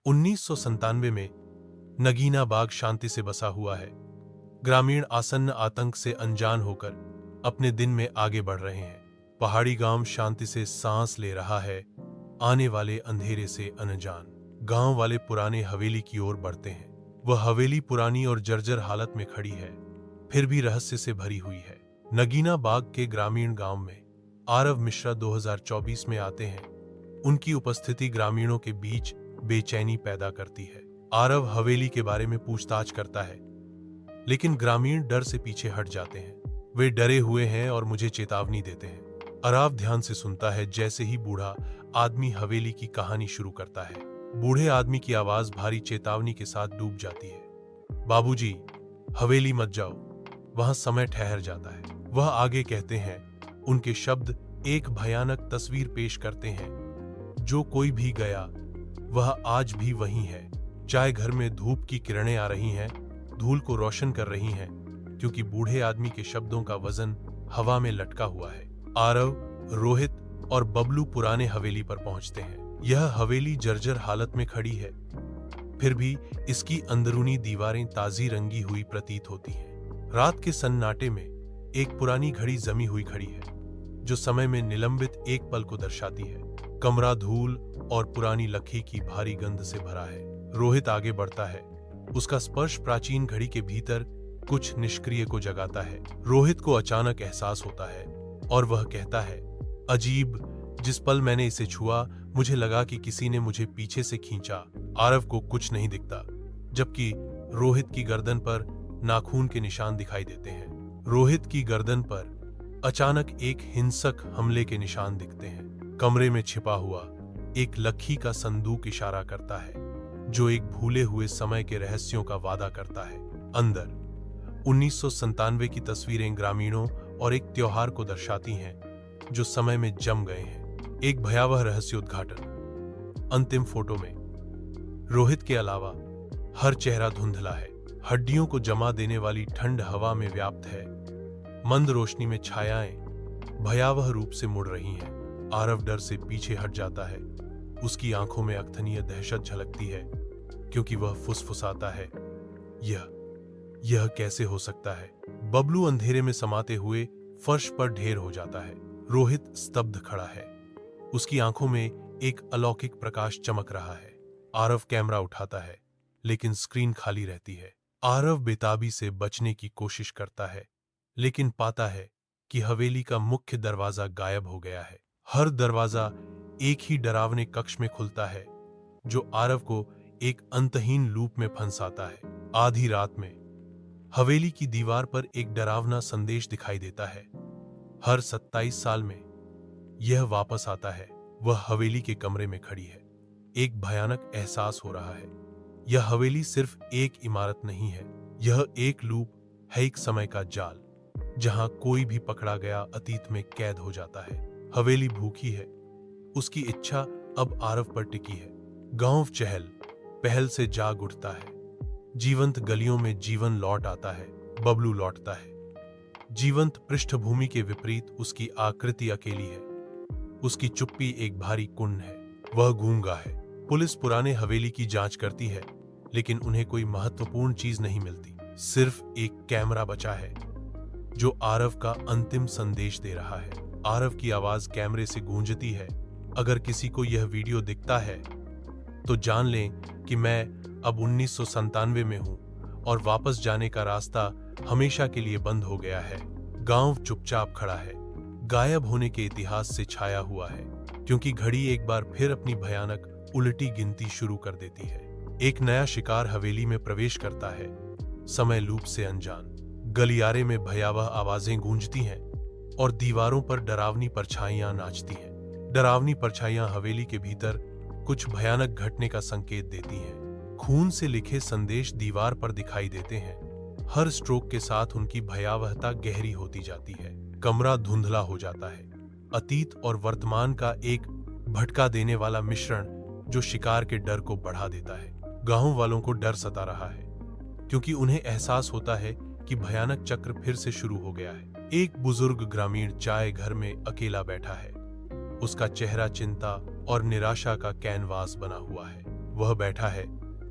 1997 में नगीना बाग शांति से बसा हुआ है। ग्रामीण आसन्न आतंक से अनजान होकर अपने दिन में आगे बढ़ रहे हैं। पहाड़ी गांव शांति से सांस ले रहा है, आने वाले अंधेरे से अनजान। गांव वाले पुराने हवेली की ओर बढ़ते हैं। वह हवेली पुरानी और जर्जर हालत में खड़ी है, फिर भी रहस्य से भरी हुई है। नगीना बाग के ग्रामीण गांव में आरव मिश्रा 2024 में आते हैं। उनकी उपस्थिति ग्रामीणों के बीच बेचैनी पैदा करती है। आरव हवेली के बारे में पूछताछ करता है, लेकिन ग्रामीण डर से पीछे हट जाते हैं। वे डरे हुए हैं और मुझे चेतावनी देते हैं। आरव ध्यान से सुनता है। जैसे ही बूढ़ा आदमी हवेली की कहानी शुरू करता है, बूढ़े आदमी की आवाज भारी चेतावनी के साथ डूब जाती है। बाबूजी, हवेली मत जाओ, वहां समय ठहर जाता है। वह आगे कहते हैं। उनके शब्द एक भयानक तस्वीर पेश करते हैं। जो कोई भी गया वह आज भी वही है। चाहे घर में धूप की किरणें आ रही हैं, धूल को रोशन कर रही हैं, क्योंकि बूढ़े आदमी के शब्दों का वजन हवा में लटका हुआ है। आरव, रोहित और बबलू पुराने हवेली पर पहुंचते हैं। यह हवेली जर्जर हालत में खड़ी है, फिर भी इसकी अंदरूनी दीवारें ताजी रंगी हुई प्रतीत होती हैं। रात के सन्नाटे में एक पुरानी घड़ी जमी हुई खड़ी है, जो समय में निलंबित एक पल को दर्शाती है। कमरा धूल और पुरानी लकड़ी की भारी गंध से भरा है। रोहित आगे बढ़ता है। उसका स्पर्श प्राचीन घड़ी के भीतर कुछ निष्क्रिय को जगाता है। रोहित को अचानक एहसास होता है और वह कहता है, अजीब, जिस पल मैंने इसे छुआ मुझे लगा कि किसी ने मुझे पीछे से खींचा। आरव को कुछ नहीं दिखता, जबकि रोहित की गर्दन पर नाखून के निशान दिखाई देते हैं। रोहित की गर्दन पर अचानक एक हिंसक हमले के निशान दिखते हैं। कमरे में छिपा हुआ एक लकड़ी का संदूक इशारा करता है, जो एक भूले हुए समय के रहस्यों का वादा करता है। अंदर 1997 की तस्वीरें ग्रामीणों और एक त्योहार को दर्शाती हैं, जो समय में जम गए हैं। एक भयावह रहस्य उद्घाटन। अंतिम फोटो में रोहित के अलावा हर चेहरा धुंधला है। हड्डियों को जमा देने वाली ठंड हवा में व्याप्त है। मंद रोशनी में छायाएं भयावह रूप से मुड़ रही हैं। आरव डर से पीछे हट जाता है। उसकी आंखों में अकथनीय दहशत झलकती है, क्योंकि वह फुसफुसाता है, यह कैसे हो सकता है। बबलू अंधेरे में समाते हुए फर्श पर ढेर हो जाता है। रोहित स्तब्ध खड़ा है। उसकी आंखों में एक अलौकिक प्रकाश चमक रहा है। आरव कैमरा उठाता है, लेकिन स्क्रीन खाली रहती है। आरव बेताबी से बचने की कोशिश करता है, लेकिन पाता है कि हवेली का मुख्य दरवाजा गायब हो गया है। हर दरवाजा एक ही डरावने कक्ष में खुलता है, जो आरव को एक अंतहीन लूप में फंसाता है। आधी रात में हवेली की दीवार पर एक डरावना संदेश दिखाई देता है। हर 27 साल में यह वापस आता है। वह हवेली के कमरे में खड़ी है। एक भयानक एहसास हो रहा है। यह हवेली सिर्फ एक इमारत नहीं है, यह एक लूप है, एक समय का जाल, जहां कोई भी पकड़ा गया अतीत में कैद हो जाता है। हवेली भूखी है। उसकी इच्छा अब आरव पर टिकी है। गांव चहल पहल से जाग उठता है। जीवंत गलियों में जीवन लौट आता है। बबलू लौटता है। जीवंत पृष्ठभूमि के विपरीत उसकी आकृति अकेली है। उसकी चुप्पी एक भारी कुंड है। वह गूंगा है। पुलिस पुराने हवेली की जांच करती है, लेकिन उन्हें कोई महत्वपूर्ण चीज नहीं मिलती। सिर्फ एक कैमरा बचा है, जो आरव का अंतिम संदेश दे रहा है। आरव की आवाज कैमरे से गूंजती है, अगर किसी को यह वीडियो दिखता है तो जान लें कि मैं अब 1997 में हूं और वापस जाने का रास्ता हमेशा के लिए बंद हो गया है। गांव चुपचाप खड़ा है, गायब होने के इतिहास से छाया हुआ है, क्योंकि घड़ी एक बार फिर अपनी भयानक उल्टी गिनती शुरू कर देती है। एक नया शिकार हवेली में प्रवेश करता है, समय लूप से अनजान। गलियारे में भयावह आवाजें गूंजती हैं और दीवारों पर डरावनी परछाइयां नाचती हैं। डरावनी परछाइयां हवेली के भीतर कुछ भयानक घटने का संकेत देती हैं। खून से लिखे संदेश दीवार पर दिखाई देते हैं। हर स्ट्रोक के साथ उनकी भयावहता गहरी होती जाती है। कमरा धुंधला हो जाता है। अतीत और वर्तमान का एक भटका देने वाला मिश्रण, जो शिकार के डर को बढ़ा देता है। गांव वालों को डर सता रहा है, क्योंकि उन्हें एहसास होता है कि भयानक चक्र फिर से शुरू हो गया है। एक बुजुर्ग ग्रामीण चाय घर में अकेला बैठा है। उसका चेहरा चिंता और निराशा का कैनवास बना हुआ है। वह बैठा है,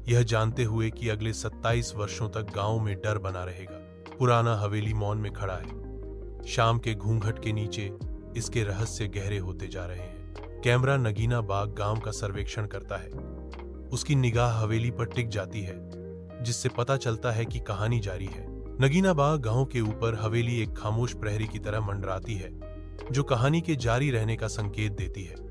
यह जानते हुए कि अगले 27 वर्षों तक गांव में डर बना रहेगा। पुराना हवेली मौन में खड़ा है। शाम के घूंघट के नीचे इसके रहस्य गहरे होते जा रहे हैं। कैमरा नगीना बाग गांव का सर्वेक्षण करता है। उसकी निगाह हवेली पर टिक जाती है, जिससे पता चलता है कि कहानी जारी है। नगीना बाग गांव के ऊपर हवेली एक खामोश प्रहरी की तरह मंडराती है, जो कहानी के जारी रहने का संकेत देती है।